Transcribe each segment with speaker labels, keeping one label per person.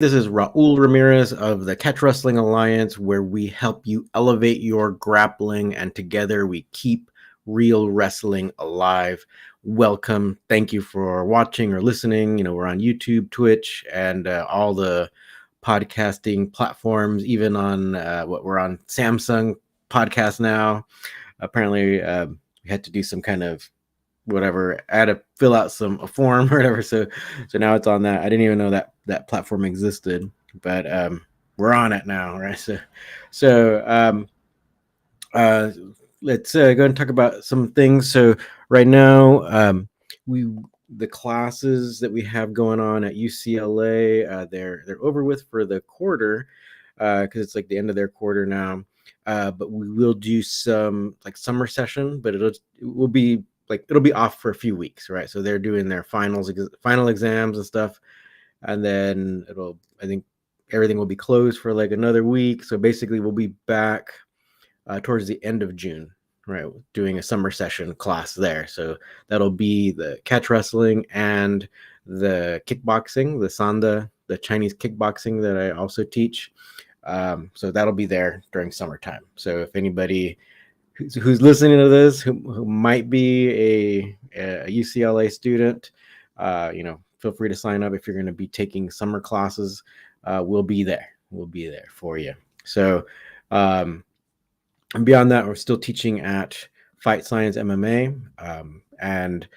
Speaker 1: This is Raul Ramirez of the Catch Wrestling Alliance, where we help you elevate your grappling and together we keep real wrestling alive. Welcome. Thank you for watching or listening. We're on YouTube, Twitch, and all the podcasting platforms, even on what we're on Samsung Podcast now. Apparently, we had to do some kind of whatever. I had to fill out a form or whatever. So now it's on that. I didn't even know that platform existed, but we're on it now, right? So uh, let's go and talk about some things. So right now, the classes that we have going on at UCLA, they're over with for the quarter because it's like the end of their quarter now. But we will do some like summer session, but it will be like it'll be off for a few weeks, right? So they're doing their final exams and stuff, and then I think everything will be closed for like another week. So basically, we'll be back towards the end of June, right? Doing a summer session class there. So that'll be the catch wrestling and the kickboxing, the Sanda, the Chinese kickboxing that I also teach. So that'll be there during summertime. So if anybody who's listening to this who might be a UCLA student, feel free to sign up if you're going to be taking summer classes. We'll be there for you. So and beyond that, we're still teaching at Fight Science MMA, and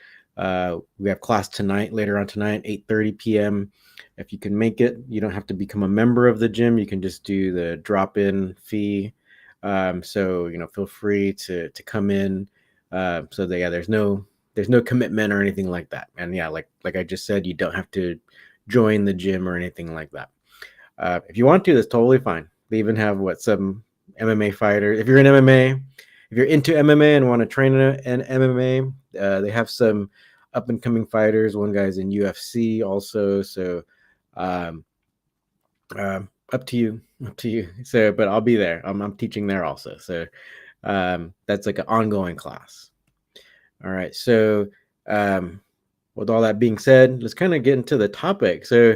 Speaker 1: we have class later on tonight, 8:30 p.m. If you can make it, you don't have to become a member of the gym. You can just do the drop-in fee. So feel free to come in. So that there's no commitment or anything like that. And like I just said, you don't have to join the gym or anything like that. If you want to, that's totally fine. They even have some MMA fighter. If you're in MMA, if you're into MMA and want to train in MMA, they have some up and coming fighters. One guy's in UFC also. So up to you. So, but I'll be there. I'm teaching there also. So that's like an ongoing class. All right. So with all that being said, let's kind of get into the topic. So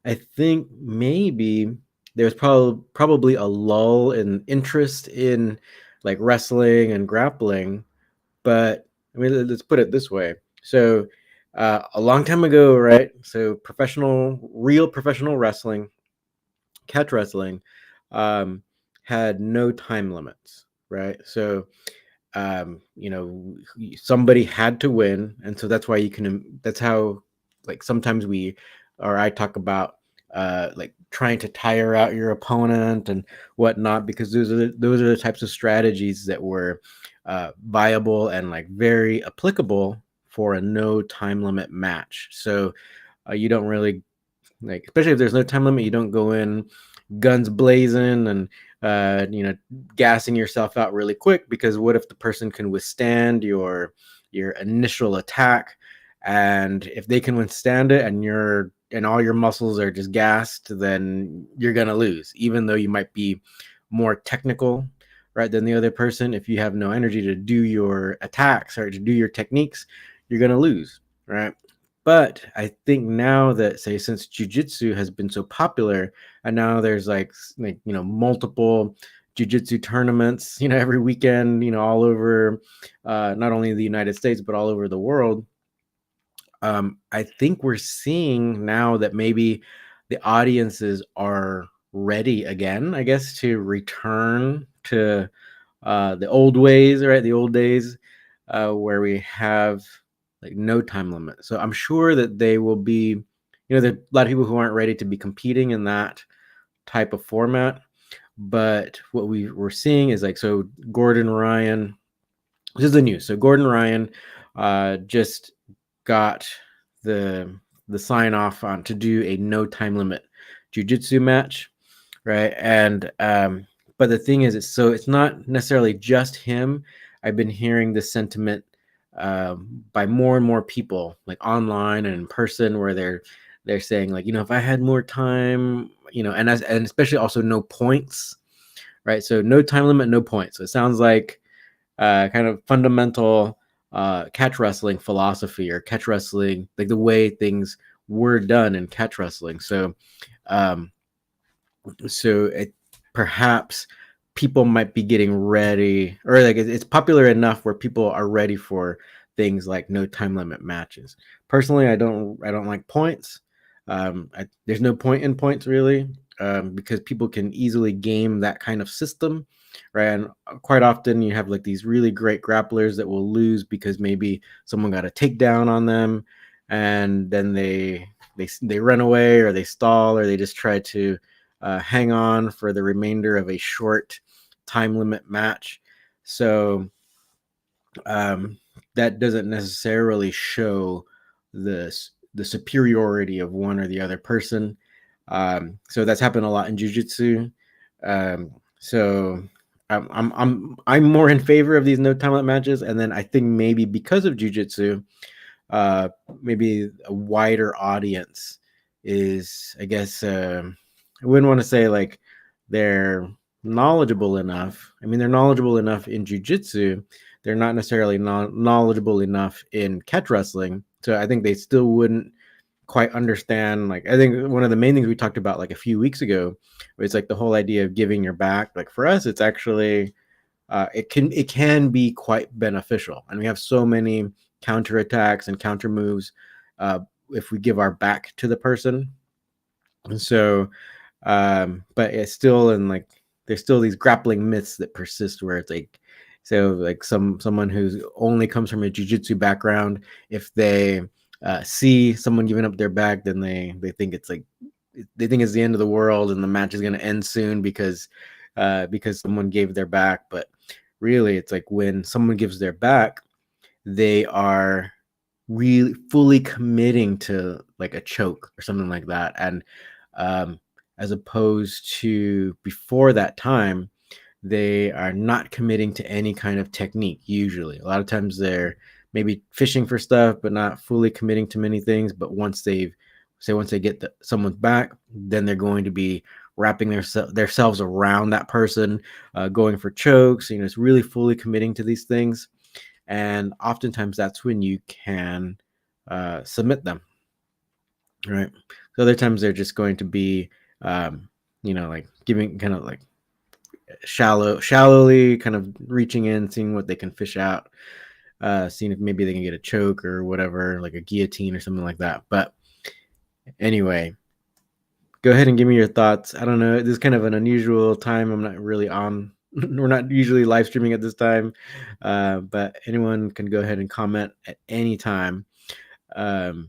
Speaker 1: I think maybe there's probably a lull in interest in like wrestling and grappling, but I mean, let's put it this way. So a long time ago, right? So real professional wrestling, catch wrestling, had no time limits, right? So somebody had to win, and so that's why that's how like sometimes I talk about like trying to tire out your opponent and whatnot, because those are the types of strategies that were viable and like very applicable for a no time limit match. So you don't really, like, especially if there's no time limit, you don't go in guns blazing and gassing yourself out really quick, because what if the person can withstand your initial attack, and if they can withstand it and all your muscles are just gassed, then you're gonna lose, even though you might be more technical, right, than the other person. If you have no energy to do your attacks or to do your techniques, you're gonna lose, right? But I think now that, say, since jiu-jitsu has been so popular, and now there's like multiple jiu-jitsu tournaments, every weekend, all over, not only the United States, but all over the world. I think we're seeing now that maybe the audiences are ready again, I guess, to return to the old ways, right? The old days where we have like no time limit. So I'm sure that they will be, there are a lot of people who aren't ready to be competing in that type of format. But what we're seeing is like, so Gordon Ryan, this is the news. So Gordon Ryan just got the sign off on to do a no time limit jiu-jitsu match, right? And but the thing is, it's not necessarily just him. I've been hearing this sentiment by more and more people, like online and in person, where they're saying like, if I had more time, and especially also no points, right? So no time limit, no points. So it sounds like kind of fundamental catch wrestling philosophy, or catch wrestling, like the way things were done in catch wrestling. So Um, so perhaps people might be getting ready, or like it's popular enough where people are ready for things like no time limit matches. Personally, I don't like points. There's no point in points really, because people can easily game that kind of system, right? And quite often you have like these really great grapplers that will lose because maybe someone got a takedown on them, and then they run away, or they stall, or they just try to hang on for the remainder of a short time limit match. So um, that doesn't necessarily show the superiority of one or the other person. So that's happened a lot in jiu-jitsu. So I'm more in favor of these no time limit matches, and then I think maybe because of jiu-jitsu, uh, maybe a wider audience is, I guess, I wouldn't want to say like they're knowledgeable enough. I mean, they're knowledgeable enough in jujitsu. They're not necessarily knowledgeable enough in catch wrestling. So I think they still wouldn't quite understand. Like, I think one of the main things we talked about like a few weeks ago was like the whole idea of giving your back. Like for us, it's actually it can be quite beneficial, and we have so many counterattacks and counter moves if we give our back to the person. And so, but it's still in like there's still these grappling myths that persist where it's like, so like someone who's only comes from a jiu-jitsu background, if they see someone giving up their back, then they think it's like they think it's the end of the world and the match is going to end soon because someone gave their back. But really, it's like when someone gives their back, they are really fully committing to like a choke or something like that. And um, as opposed to before that time, they are not committing to any kind of technique. Usually, a lot of times they're maybe fishing for stuff, but not fully committing to many things. But once they get someone's back, then they're going to be wrapping themselves around that person, going for chokes. It's really fully committing to these things, and oftentimes that's when you can submit them, right? So other times they're just going to be, like giving kind of like shallowly, kind of reaching in, seeing what they can fish out, seeing if maybe they can get a choke or whatever, like a guillotine or something like that. But anyway, go ahead and give me your thoughts. I don't know. This is kind of an unusual time. I'm not really on. We're not usually live streaming at this time, but anyone can go ahead and comment at any time. Um,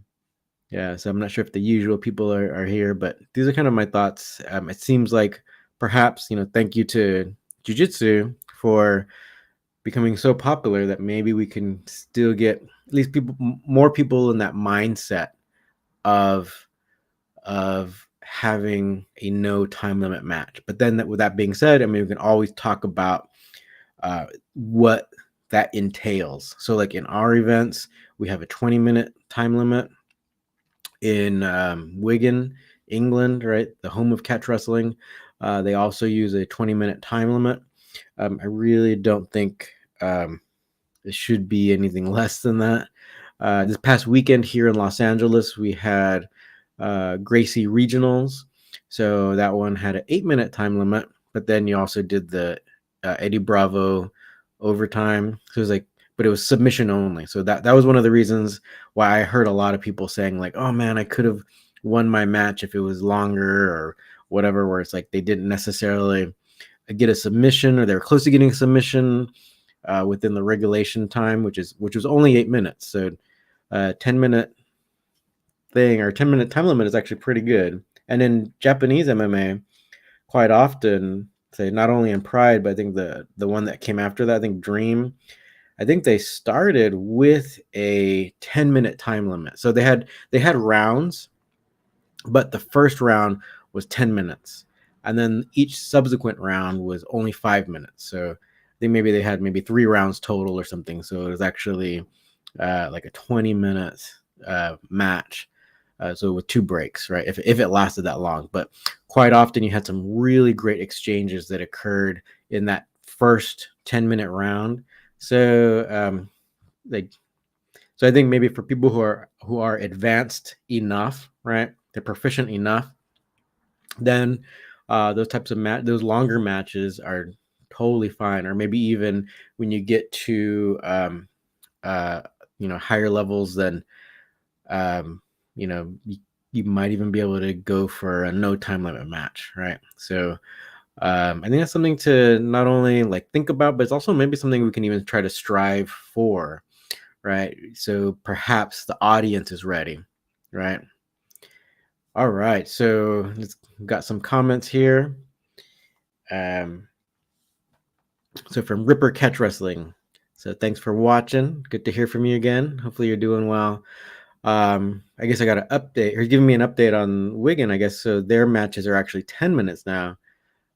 Speaker 1: yeah, so I'm not sure if the usual people are here, but these are kind of my thoughts. It seems like perhaps, thank you to Jiu-Jitsu for becoming so popular that maybe we can still get at least more people in that mindset of having a no time limit match. But then with that being said, I mean, we can always talk about what that entails. So like in our events, we have a 20-minute time limit. In Wigan, England, right, the home of catch wrestling, they also use a 20-minute time limit. I really don't think it should be anything less than that. This past weekend here in Los Angeles, we had Gracie Regionals. So that one had an 8-minute time limit, but then you also did the Eddie Bravo overtime. So it was like, but it was submission only. So that was one of the reasons why I heard a lot of people saying like, oh man, I could have won my match if it was longer or whatever, where it's like they didn't necessarily get a submission, or they're close to getting a submission within the regulation time, which was only 8 minutes. So 10-minute thing, or 10-minute time limit is actually pretty good. And in Japanese MMA, quite often, say not only in Pride, but I think the one that came after that, I think Dream, I think they started with a 10-minute time limit. So they had rounds, but the first round was 10 minutes. And then each subsequent round was only 5 minutes. So I think maybe they had maybe 3 rounds total or something. So it was actually like a 20-minute match. So with 2 breaks, right? If it lasted that long. But quite often you had some really great exchanges that occurred in that first 10-minute round. So so I think maybe for people who are advanced enough, right? They're proficient enough then those types of those longer matches are totally fine. Or maybe even when you get to uh, higher levels, then um, you might even be able to go for a no time limit match, right? So I think that's something to not only like think about, but it's also maybe something we can even try to strive for, right? So perhaps the audience is ready, right? All right, so let's got some comments here. Um, so from Ripper Catch Wrestling. So thanks for watching. Good to hear from you again. Hopefully you're doing well. I guess I got an update. He's giving me an update on Wigan, I guess. So their matches are actually 10 minutes now.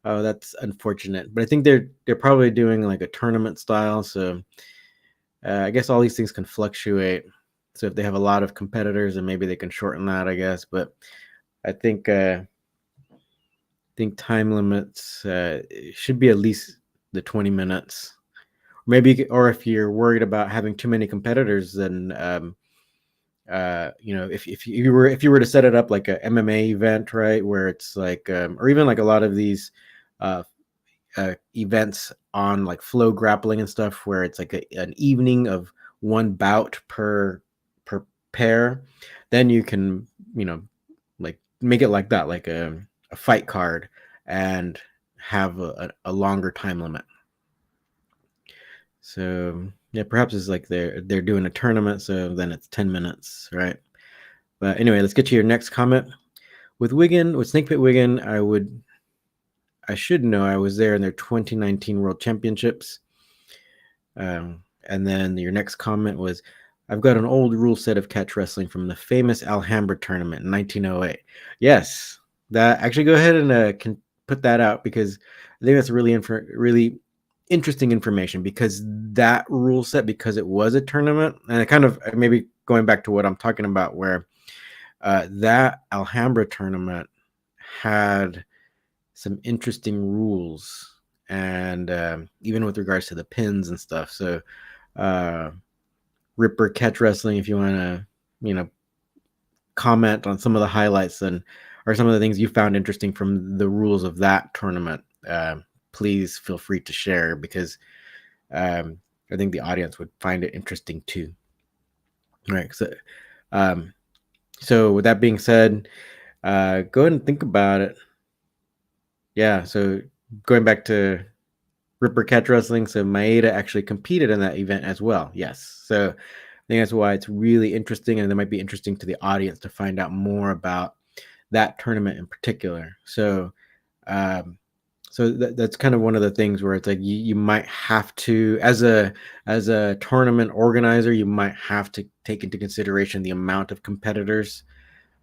Speaker 1: Oh, that's unfortunate. But I think they're probably doing like a tournament style. So I guess all these things can fluctuate. So if they have a lot of competitors, then maybe they can shorten that, I guess. But I think time limits should be at least the 20 minutes. Maybe, or if you're worried about having too many competitors, then if you were to set it up like a MMA event, right, where it's like or even like a lot of these uh, events on like flow grappling and stuff, where it's like an evening of one bout per pair, then you can like make it like that, like a fight card, and have a longer time limit. So yeah, perhaps it's like they're doing a tournament, so then it's 10 minutes, right? But anyway, let's get to your next comment. With Snake Pit Wigan, I should know. I was there in their 2019 World Championships. And then your next comment was, I've got an old rule set of catch wrestling from the famous Alhambra Tournament in 1908. Yes, that actually go ahead and can put that out, because I think that's really interesting information, because that rule set, because it was a tournament, and it kind of maybe going back to what I'm talking about, where that Alhambra Tournament had some interesting rules, and even with regards to the pins and stuff. So Ripper Catch Wrestling, if you want to comment on some of the highlights and or some of the things you found interesting from the rules of that tournament, please feel free to share, because I think the audience would find it interesting too. All right, so with that being said, go ahead and think about it. Yeah, so going back to Ripper Catch Wrestling, so Maeda actually competed in that event as well. Yes, so I think that's why it's really interesting, and it might be interesting to the audience to find out more about that tournament in particular. So, that's kind of one of the things where it's like you might have to, as a tournament organizer, you might have to take into consideration the amount of competitors.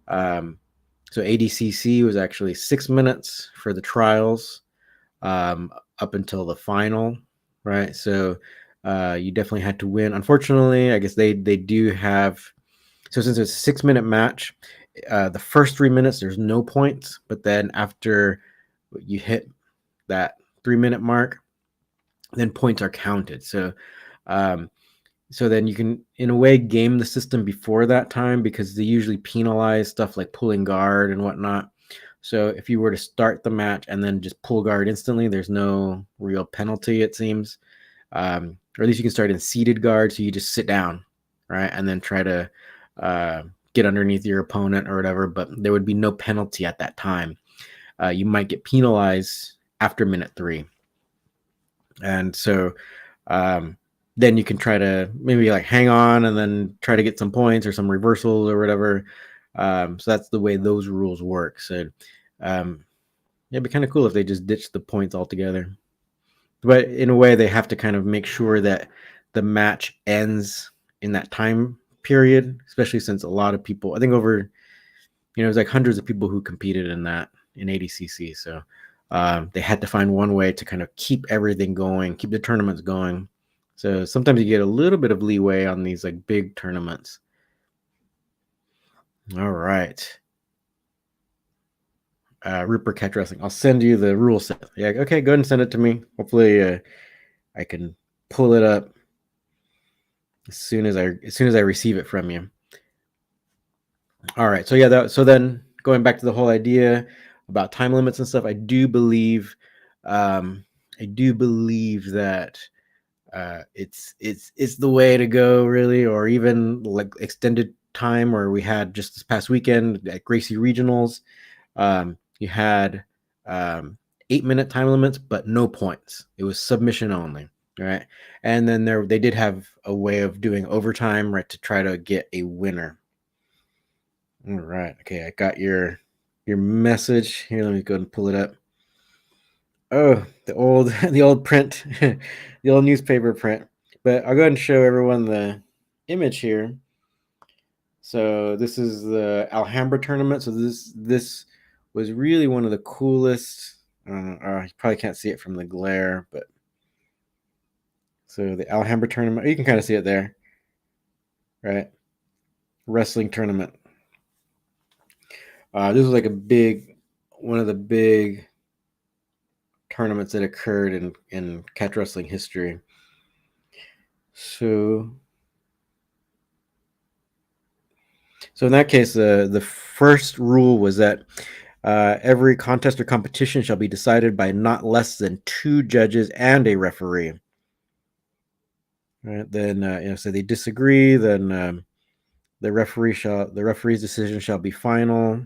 Speaker 1: So ADCC was actually 6 minutes for the trials, up until the final, right? So you definitely had to win. Unfortunately, I guess they do have, so since it's a 6 minute match, the first 3 minutes there's no points, but then after you hit that 3 minute mark, then points are counted. So so then you can, in a way, game the system before that time, because they usually penalize stuff like pulling guard and whatnot. So if you were to start the match and then just pull guard instantly, there's no real penalty, it seems. Or at least you can start in seated guard, so you just sit down, right, and then try to get underneath your opponent or whatever. But there would be no penalty at that time. You might get penalized after minute 3, and so then you can try to maybe like hang on and then try to get some points or some reversals or whatever. So that's the way those rules work. So it'd be kind of cool if they just ditched the points altogether. But in a way, they have to kind of make sure that the match ends in that time period, especially since a lot of people, I think over, it was like hundreds of people who competed in that in ADCC. So they had to find one way to kind of keep everything going, keep the tournaments going. So sometimes you get a little bit of leeway on these like big tournaments. All right. Rupert Catch Wrestling. I'll send you the rule set. Yeah, okay, go ahead and send it to me. Hopefully I can pull it up as soon as I receive it from you. All right. So yeah, so then going back to the whole idea, about time limits and stuff, I do believe that it's the way to go, really. Or even like extended time, where we had just this past weekend at Gracie Regionals, you had 8-minute time limits, but no points. It was submission only, right? And then they did have a way of doing overtime, right, to try to get a winner. All right, okay, I got your message here. Let me go and pull it up. Oh, the old the old print, the old newspaper print. But I'll go ahead and show everyone the image here. So this is the Alhambra Tournament. So this was really one of the coolest. You probably can't see it from the glare, but so the Alhambra Tournament, you can kind of see it there, right? Wrestling tournament. This was like one of the big tournaments that occurred in catch wrestling history. So in that case, the first rule was that every contest or competition shall be decided by not less than 2 judges and a referee. Right? Then, so they disagree. Then the referee's decision shall be final.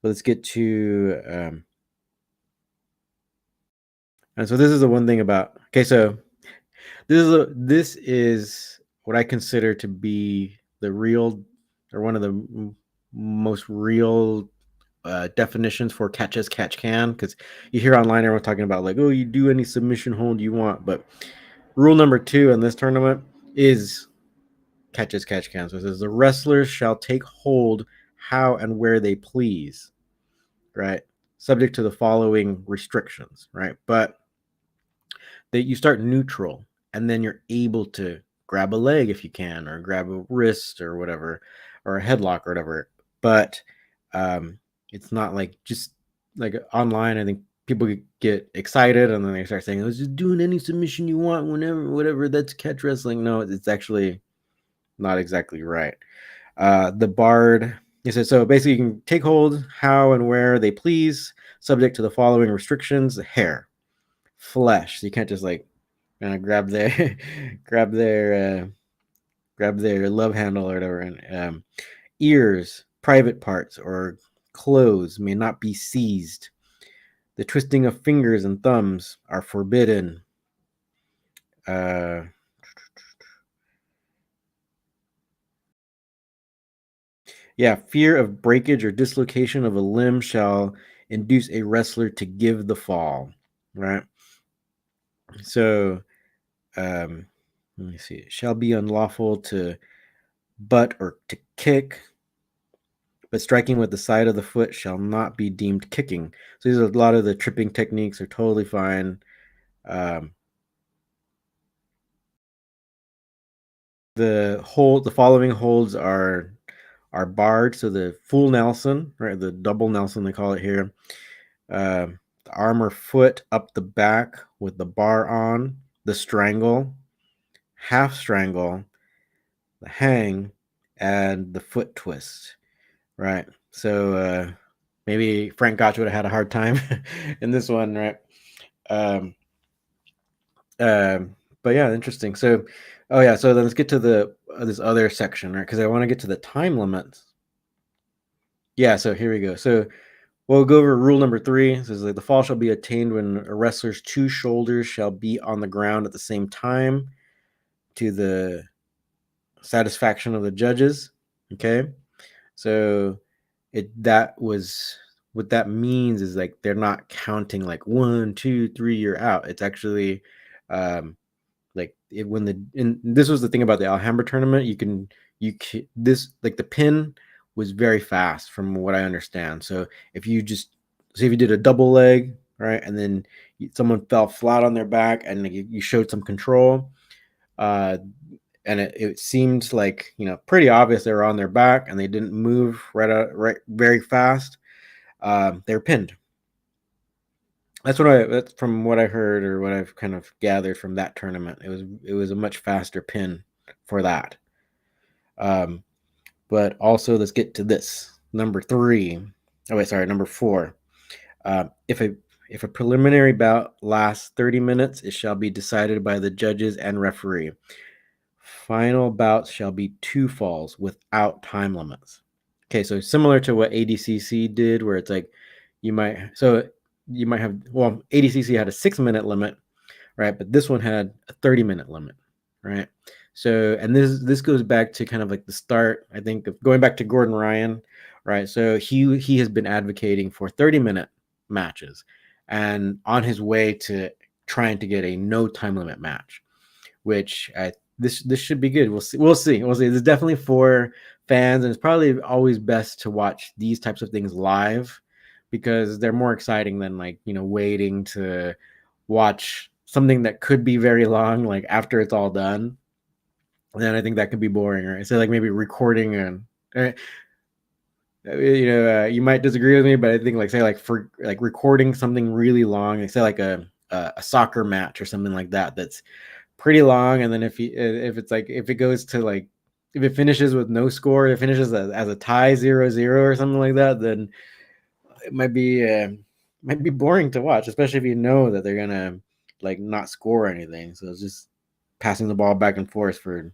Speaker 1: But let's get to. And so this is the one thing about. Okay, so this is what I consider to be the real, or one of the most real definitions for catch as catch can, because you hear online everyone talking about like, oh, you do any submission hold you want, but rule number 2 in this tournament is catch as catch can. So it says the wrestlers shall take hold how and where they please, right? Subject to the following restrictions, right? But that you start neutral, and then you're able to grab a leg if you can, or grab a wrist or whatever, or a headlock or whatever. But it's not like just like online. I think people get excited and then they start saying, "I was just doing any submission you want, whenever, whatever." That's catch wrestling. No, it's actually not exactly right. The Bard. He says, so basically you can take hold how and where they please, subject to the following restrictions: hair, flesh. So you can't just like grab their grab their love handle or whatever. And ears, private parts, or clothes may not be seized. The twisting of fingers and thumbs are forbidden. Fear of breakage or dislocation of a limb shall induce a wrestler to give the fall. Right. So, let me see. It shall be unlawful to butt or to kick, but striking with the side of the foot shall not be deemed kicking. So these are a lot of the tripping techniques are totally fine. The following holds are barred. So the full Nelson, right, the double Nelson they call it here. The arm or foot up the back with the bar on, the strangle, half strangle, the hang, and the foot twist. Right. So maybe Frank Gotch would have had a hard time in this one, right? But yeah, interesting. So, so then let's get to the this other section, right? Because I want to get to the time limits. Yeah, so here we go. So we'll go over rule number 3. It says like the fall shall be attained when a wrestler's 2 shoulders shall be on the ground at the same time, to the satisfaction of the judges. Okay, so what that means is like they're not counting like 1, 2, 3, you're out. It's actually like this was the thing about the Alhambra tournament. This like the pin was very fast from what I understand. So if you did a double leg, right, and then someone fell flat on their back and you showed some control, and it seemed like pretty obvious they were on their back and they didn't move right very fast, they're pinned. That's from what I heard, or what I've kind of gathered from that tournament. It was a much faster pin for that. But also, let's get to this number 3. Oh wait, sorry, number 4. If a preliminary bout lasts 30 minutes, it shall be decided by the judges and referee. Final bouts shall be 2 falls without time limits. Okay, so similar to what ADCC did, where it's like you might have, well, ADCC had a 6-minute limit, right? But this one had a 30-minute limit, right? So, and this goes back to kind of like the start, I think, of going back to Gordon Ryan, right? So he has been advocating for 30-minute matches, and on his way to trying to get a no time limit match, which this should be good. We'll see. We'll see. We'll see. It's definitely for fans, and it's probably always best to watch these types of things live because they're more exciting than like waiting to watch something that could be very long, like after it's all done. And then I think that could be boring, right? So like maybe recording and you might disagree with me, but I think like say like for like recording something really long, like say like a soccer match or something like that that's pretty long, and then if it's like if it goes to like if it finishes with no score, it finishes as a tie 0-0 or something like that, then it might be boring to watch, especially if you know that they're gonna like not score anything. So it's just passing the ball back and forth for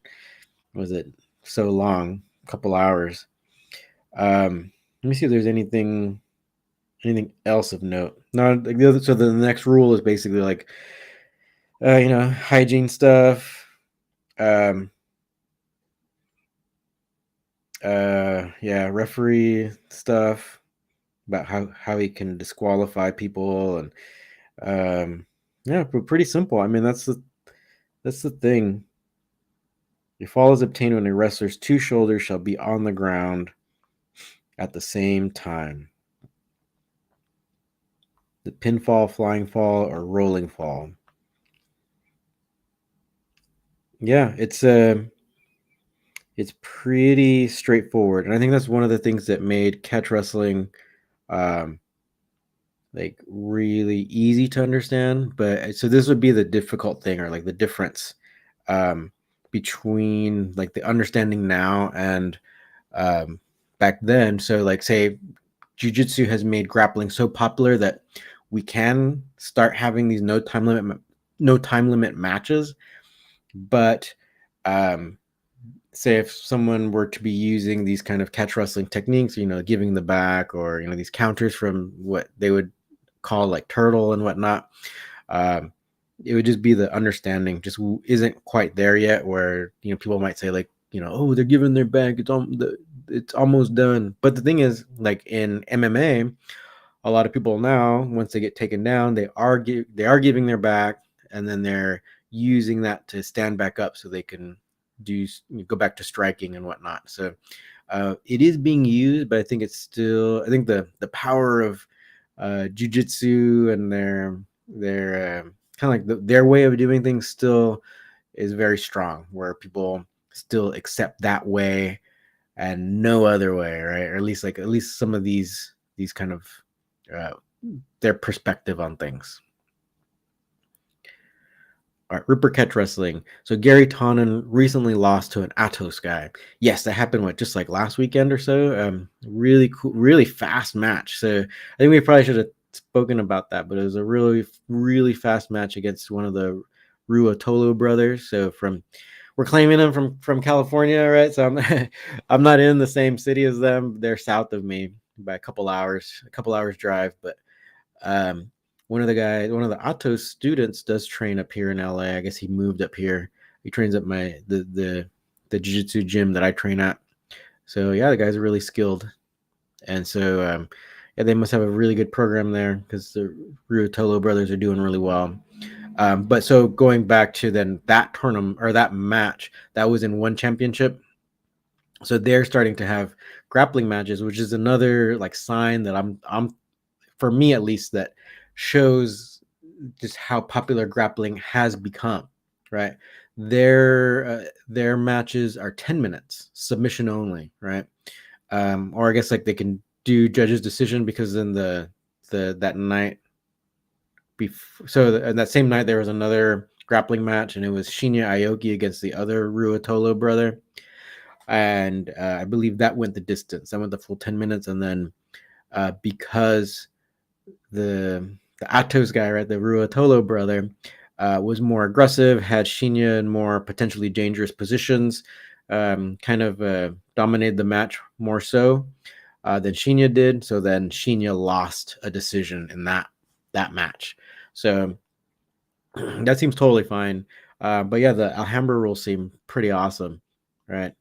Speaker 1: was it so long, a couple hours. Let me see if there's anything else of note. No, like so the next rule is basically like hygiene stuff. Referee stuff about how he can disqualify people, and but pretty simple. I mean, that's the thing. A fall is obtained when a wrestler's 2 shoulders shall be on the ground at the same time. The pinfall, flying fall, or rolling fall. Yeah, it's pretty straightforward, and I think that's one of the things that made catch wrestling like really easy to understand. But so this would be the difficult thing, or like the difference between like the understanding now and back then. So like say jiu-jitsu has made grappling so popular that we can start having these no time limit matches, but say if someone were to be using these kind of catch wrestling techniques, giving the back, or these counters from what they would call like turtle and whatnot, it would just be the understanding just isn't quite there yet, where people might say like oh, they're giving their back, it's almost done. But the thing is, like in MMA, a lot of people now, once they get taken down, they are giving their back, and then they're using that to stand back up so they can go back to striking and whatnot. So it is being used, but I think it's still, I think the power of jiu-jitsu and their kind of like their way of doing things still is very strong, where people still accept that way and no other way, right? Or at least some of these kind of their perspective on things. All right, Rupert catch wrestling. So Gary Tonin recently lost to an Atos guy. Yes, that happened just like last weekend or so. Really cool, really fast match. So I think we probably should have spoken about that, but it was a really, really fast match against one of the Ruotolo brothers. So we're claiming them from California, right? So I'm not in the same city as them. They're south of me by a couple hours drive, but one of the Atos students does train up here in LA. I guess he moved up here. He trains at the jiu-jitsu gym that I train at. So yeah, the guys are really skilled, and so yeah, they must have a really good program there because the Ruotolo brothers are doing really well. But so going back to then that tournament or that match, that was in one championship. So they're starting to have grappling matches, which is another like sign that I'm for me at least, that shows just how popular grappling has become, right? Their matches are 10 minutes, submission only, right? Or I guess like they can do judge's decision, because in that night that same night there was another grappling match, and it was Shinya Aoki against the other Ruotolo brother, and I believe that went the distance. That went the full 10 minutes, and then because the Atos guy, right, the Ruotolo brother, was more aggressive, had Shinya in more potentially dangerous positions, kind of dominated the match more so than Shinya did. So then Shinya lost a decision in that match. So that seems totally fine. But yeah, the Alhambra rules seem pretty awesome, right?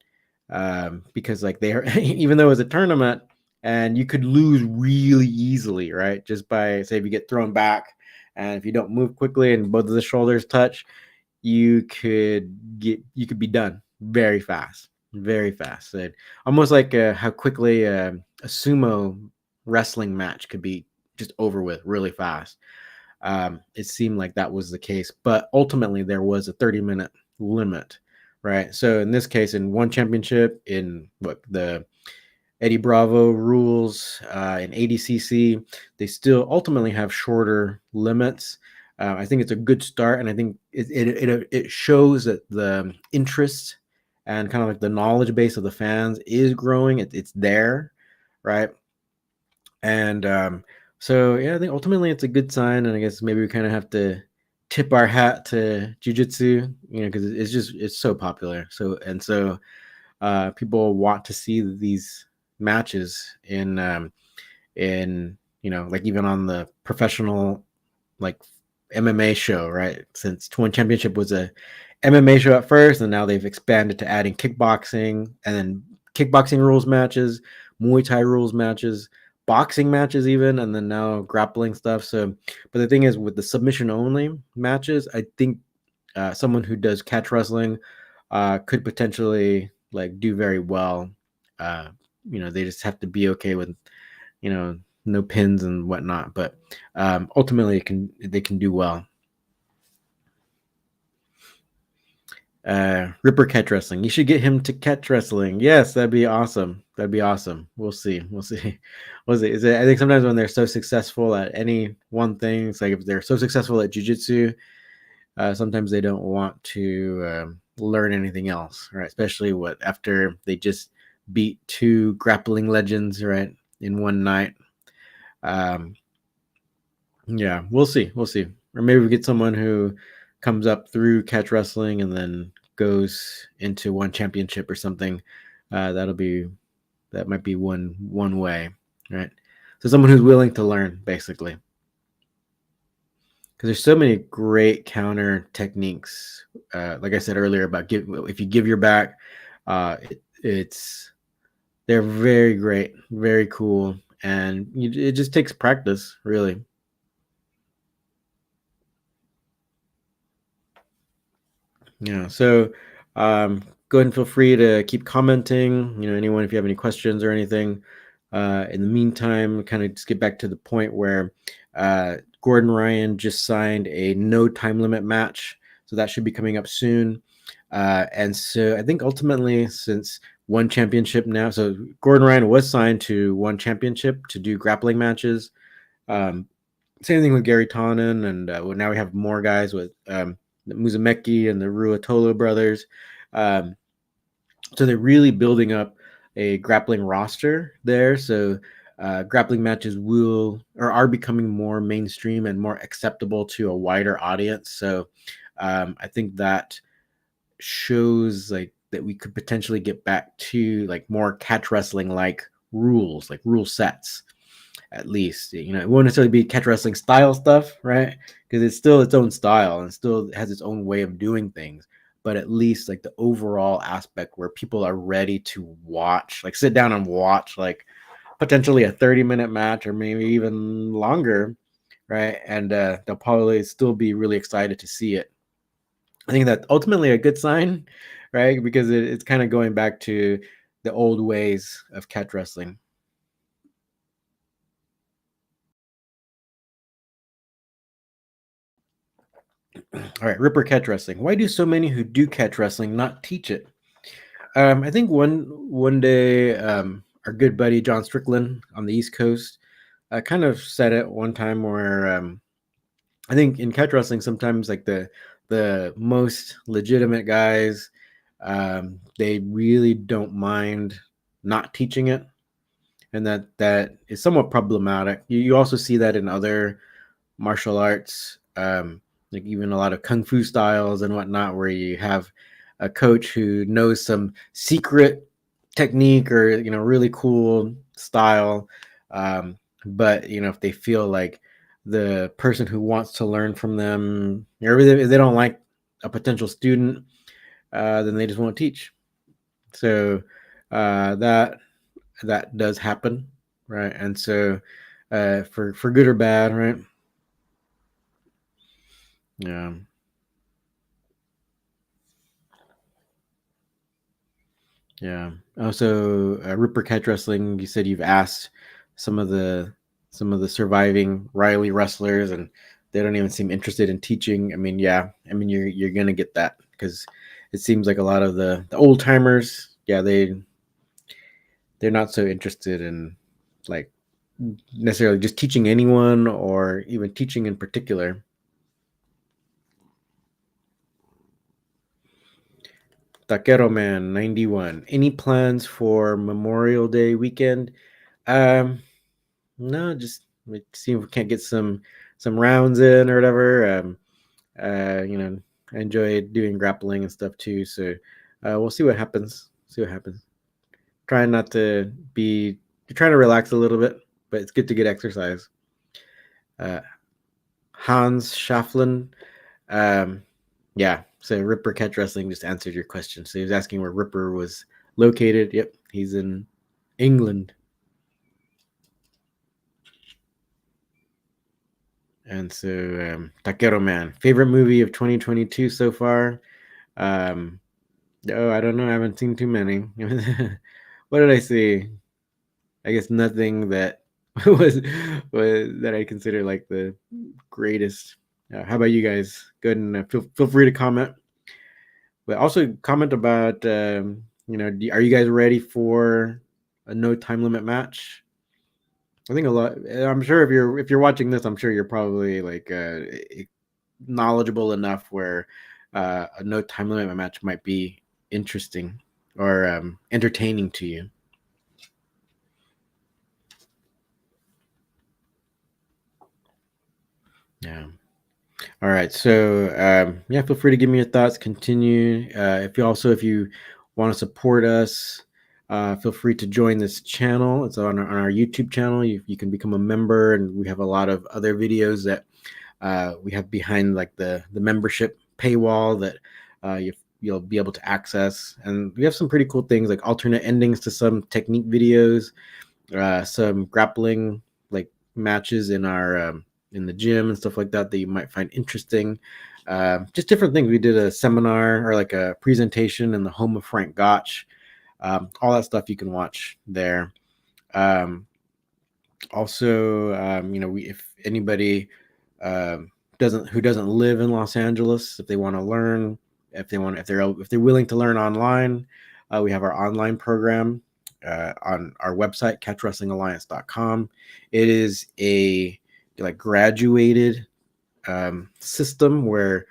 Speaker 1: Because like they are, even though it's a tournament and you could lose really easily, right? Just by say if you get thrown back and if you don't move quickly and both of the shoulders touch, you could be done very fast. So almost like how quickly a sumo wrestling match could be just over with really fast. It seemed like that was the case, but ultimately there was a 30-minute limit, right? So in this case, in one championship, in what the Eddie Bravo rules in ADCC, they still ultimately have shorter limits. I think it's a good start, and I think it shows that the interest and kind of like the knowledge base of the fans is growing. It's there, right? And so yeah, I think ultimately it's a good sign, and I guess maybe we kind of have to tip our hat to jujitsu, because it's so popular. So people want to see these matches in like even on the professional like MMA show, right? Since Twin Championship was a MMA show at first, and now they've expanded to adding kickboxing and then kickboxing rules matches, Muay Thai rules matches, boxing matches even, and then now grappling stuff. So, but the thing is, with the submission only matches, I think someone who does catch wrestling could potentially like do very well. Uh, they just have to be okay with no pins and whatnot, but ultimately they can do well. Ripper catch wrestling. You should get him to catch wrestling. Yes, that'd be awesome. That'd be awesome. We'll see. We'll see. We'll see. I think sometimes when they're so successful at any one thing, it's like if they're so successful at jujitsu, sometimes they don't want to learn anything else, right? Especially after they just beat two grappling legends, right, in one night. Um, yeah, we'll see. We'll see. Or maybe we get someone who comes up through catch wrestling and then goes into one championship or something. That might be one way, right? So someone who's willing to learn, basically, because there's so many great counter techniques. Like I said earlier about if you give your back, they're very great, very cool, and it just takes practice, really. Yeah. So go ahead and feel free to keep commenting. Anyone, if you have any questions or anything. In the meantime, kind of just get back to the point where Gordon Ryan just signed a no time limit match. So that should be coming up soon. And so I think ultimately, since one championship now, so Gordon Ryan was signed to one championship to do grappling matches. Same thing with Gary Tonin, and now we have more guys with the Muzumeki and the Ruotolo brothers. So they're really building up a grappling roster there. So grappling matches are becoming more mainstream and more acceptable to a wider audience. So I think that shows like that we could potentially get back to like more catch wrestling like rules, like rule sets. At least it won't necessarily be catch wrestling style stuff, right? Because it's still its own style and still has its own way of doing things, but at least like the overall aspect where people are ready to watch, like sit down and watch like potentially a 30-minute match or maybe even longer, right? And they'll probably still be really excited to see it. I think that's ultimately a good sign, right? Because it's kind of going back to the old ways of catch wrestling. All right, Ripper catch wrestling. Why do so many who do catch wrestling not teach it? I think one day, our good buddy John Strickland on the East Coast kind of said it one time where I think in catch wrestling sometimes like the most legitimate guys, they really don't mind not teaching it, and that is somewhat problematic. You also see that in other martial arts, like even a lot of kung fu styles and whatnot, where you have a coach who knows some secret technique or really cool style, but if they feel like the person who wants to learn from them, or if they don't like a potential student, then they just won't teach. So that does happen, right? And so for good or bad, right? Yeah. Yeah. Also, Ripper Catch Wrestling. You said you've asked some of the some of the surviving Riley wrestlers, and they don't even seem interested in teaching. I mean, yeah. I mean, you're gonna get that because it seems like a lot of the old timers, yeah, they're not so interested in like necessarily just teaching anyone or even teaching in particular. Taquero Man 91. Any plans for Memorial Day weekend? Um, No, just like see if we can't get some rounds in or whatever. I enjoy doing grappling and stuff too. So we'll see what happens. See what happens. Trying not to be trying to relax a little bit, but it's good to get exercise. Uh, Hans Schafflin, um, yeah. So Ripper Catch Wrestling just answered your question. So he was asking where Ripper was located. Yep, he's in England. And so, Taquero Man, favorite movie of 2022 so far? Um, oh, I don't know. I haven't seen too many. What did I see? I guess nothing that was that I consider like the greatest. How about you guys? Go ahead and feel free to comment. But also comment about are you guys ready for a no time limit match? I think a lot. I'm sure if you're watching this, I'm sure you're probably like knowledgeable enough where a no time limit match might be interesting or entertaining to you. Yeah. All right. So yeah, feel free to give me your thoughts. Continue. If you want to support us, feel free to join this channel. It's on our YouTube channel. You can become a member, and we have a lot of other videos that we have behind like the membership paywall that you'll be able to access. And we have some pretty cool things like alternate endings to some technique videos, some grappling like matches in the gym and stuff like that that you might find interesting. Just different things. We did a seminar or like a presentation in the home of Frank Gotch. All that stuff you can watch there. Um, Also, if anybody doesn't live in Los Angeles, if they want to learn, if they're willing to learn online, we have our online program on our website, catchwrestlingalliance.com. It is a like graduated system where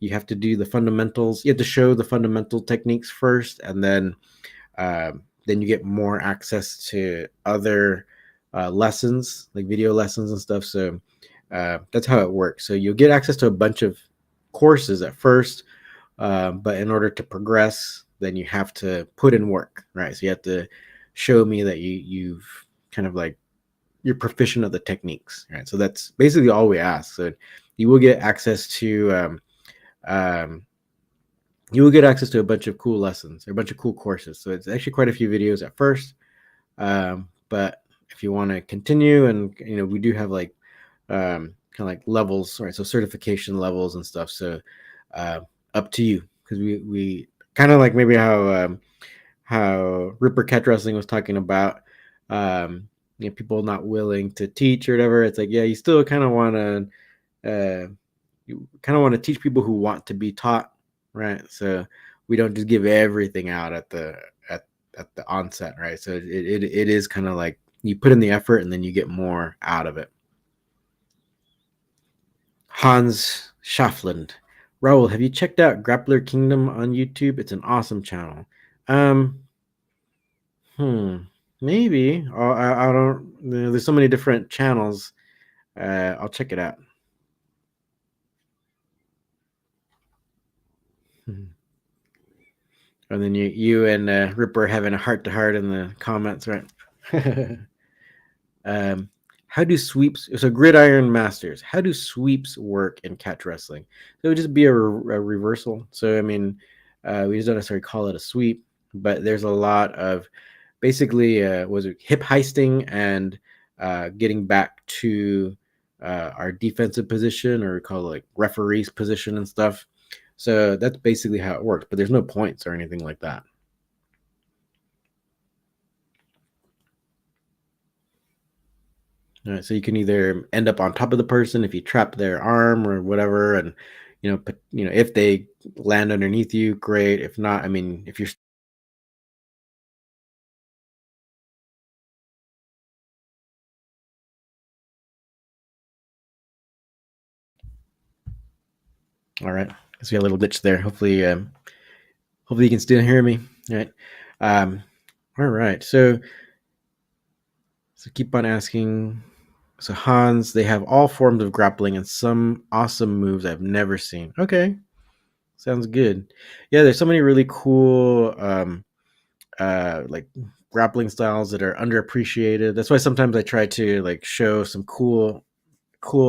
Speaker 1: you have to do the fundamentals. You have to show the fundamental techniques first, and then you get more access to other lessons, like video lessons and stuff. So that's how it works. So you'll get access to a bunch of courses at first, but in order to progress, then you have to put in work, right? So you have to show me that you've kind of like you're proficient at the techniques, right? So that's basically all we ask. So you will get access to um, a bunch of cool lessons, or a bunch of cool courses. So it's actually quite a few videos at first, but if you want to continue, and we do have like kind of like levels, right? So certification levels and stuff. So uh, up to you, because we kind of like maybe how Ripper Catch Wrestling was talking about. People not willing to teach or whatever. It's like, yeah, you still kind of want to teach people who want to be taught, right? So we don't just give everything out at the onset, right? So it is kind of like you put in the effort and then you get more out of it. Hans Schaffland. Raul, have you checked out Grappler Kingdom on YouTube? It's an awesome channel. Um, hmm. Maybe. I don't. There's so many different channels. I'll check it out. Mhm. And then you and Ripper having a heart to heart in the comments, right? um, how do sweeps? So Gridiron Masters. How do sweeps work in catch wrestling? So it would just be a reversal. So I mean, we just don't necessarily call it a sweep, but there's a lot of basically was it hip heisting and getting back to our defensive position, or we call it like referee's position and stuff. So that's basically how it works, but there's no points or anything like that. All right, so you can either end up on top of the person if you trap their arm or whatever, and if they land underneath you, great. If not, I mean, if you're all right, I see a little glitch there. Hopefully you can still hear me. All right. Um, all right. So keep on asking. So Hans, they have all forms of grappling and some awesome moves I've never seen. Okay, sounds good. Yeah, there's so many really cool like grappling styles that are underappreciated. That's why sometimes I try to like show some cool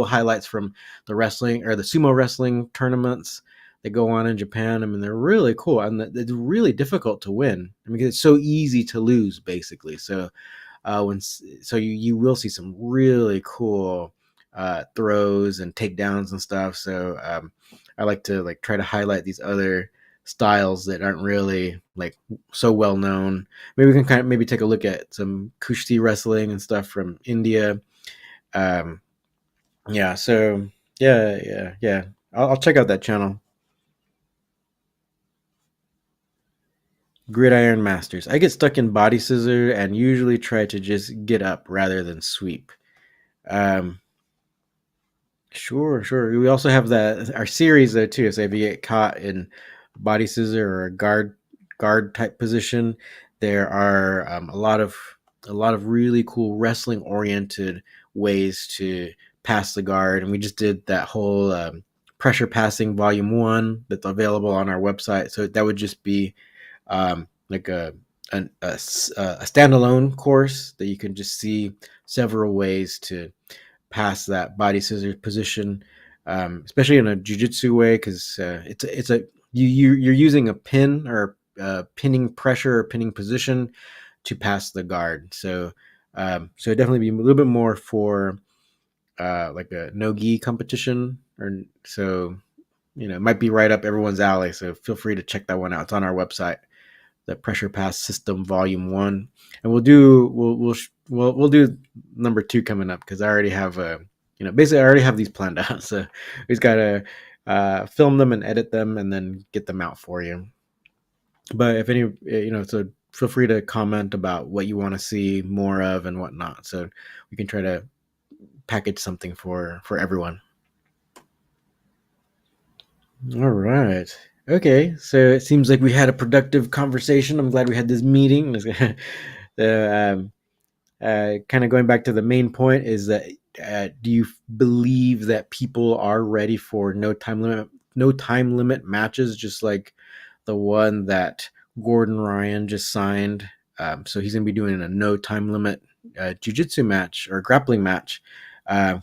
Speaker 1: highlights from the wrestling or the sumo wrestling tournaments that go on in Japan. I mean, they're really cool and it's really difficult to win. I mean, it's so easy to lose, basically. So you will see some really cool throws and takedowns and stuff. So I like to like try to highlight these other styles that aren't really like so well known. Maybe we can kind of maybe take a look at some kushti wrestling and stuff from India. Um, yeah, so yeah. I'll check out that channel. Gridiron Masters. I get stuck in body scissor and usually try to just get up rather than sweep. Um, sure. We also have that our series though too. So if you get caught in body scissor or a guard type position, there are a lot of really cool wrestling oriented ways to pass the guard, and we just did that whole pressure passing volume 1 that's available on our website. So that would just be like a standalone course that you can just see several ways to past that body scissors position, especially in a jujitsu way, because it's a you're using a pin or pinning pressure or pinning position to pass the guard. So it definitely be a little bit more for like a no gi competition, or so it might be right up everyone's alley. So feel free to check that one out. It's on our website, the pressure pass system volume 1, and we'll do number 2 coming up because I already have basically I already have these planned out. So we just gotta film them and edit them and then get them out for you. But if any so feel free to comment about what you want to see more of and whatnot, so we can try to package something for everyone. All right. Okay. So it seems like we had a productive conversation. I'm glad we had this meeting. um, kind of going back to the main point is that do you believe that people are ready for no time limit matches, just like the one that Gordon Ryan just signed? So he's going to be doing a no time limit jiu-jitsu match or grappling match. Uh,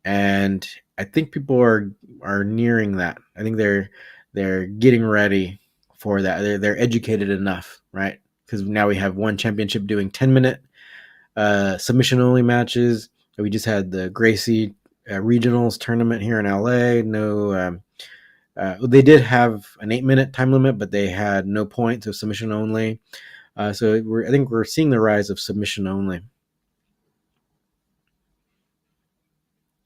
Speaker 1: and I think people are nearing that. I think they're getting ready for that. They're educated enough, right? Because now we have one championship doing 10-minute submission only matches. We just had the Gracie regionals tournament here in LA. No, they did have an 8-minute time limit, but they had no points, so submission only. So I think we're seeing the rise of submission only.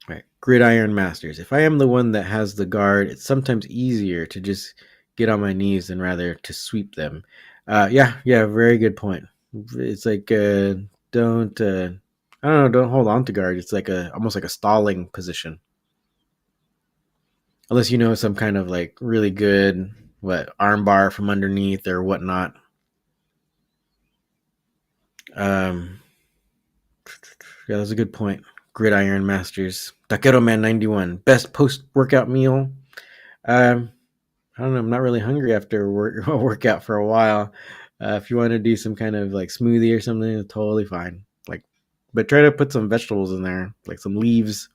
Speaker 1: Right. Gridiron Masters. If I am the one that has the guard, it's sometimes easier to just get on my knees than rather to sweep them. Yeah, very good point. It's like don't I don't know, don't hold on to guard. It's like a almost like a stalling position. Unless you know some kind of like really good arm bar from underneath or whatnot. Um, yeah, that's a good point. Gridiron Masters. Taquero Man 91. Best post workout meal. Um, I don't know. I'm not really hungry after a workout for a while. If you want to do some kind of like smoothie or something, totally fine. Like, but try to put some vegetables in there, like some leaves.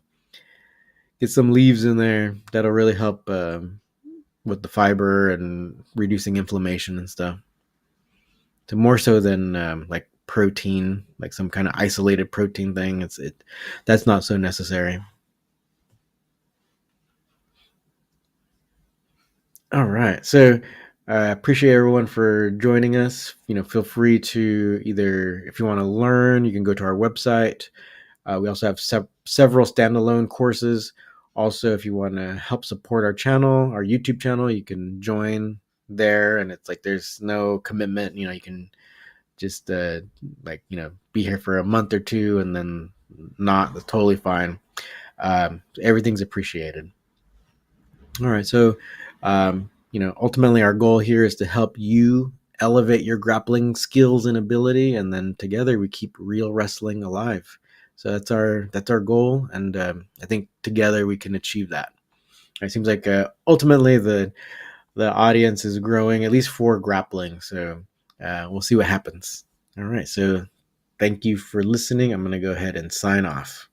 Speaker 1: Get some leaves in there. That'll really help with the fiber and reducing inflammation and stuff. To more so than like protein, like some kind of isolated protein thing. That's not so necessary. All right. So I appreciate everyone for joining us. Feel free to either, if you want to learn, you can go to our website. We also have several standalone courses. Also, if you want to help support our channel, our YouTube channel, you can join there. And it's like there's no commitment. You can just be here for a month or two and then not. That's totally fine. Everything's appreciated. All right. So, ultimately, our goal here is to help you elevate your grappling skills and ability, and then together we keep real wrestling alive. So that's our goal, and I think together we can achieve that. It seems like ultimately the audience is growing, at least for grappling. So we'll see what happens. All right. So thank you for listening. I'm going to go ahead and sign off.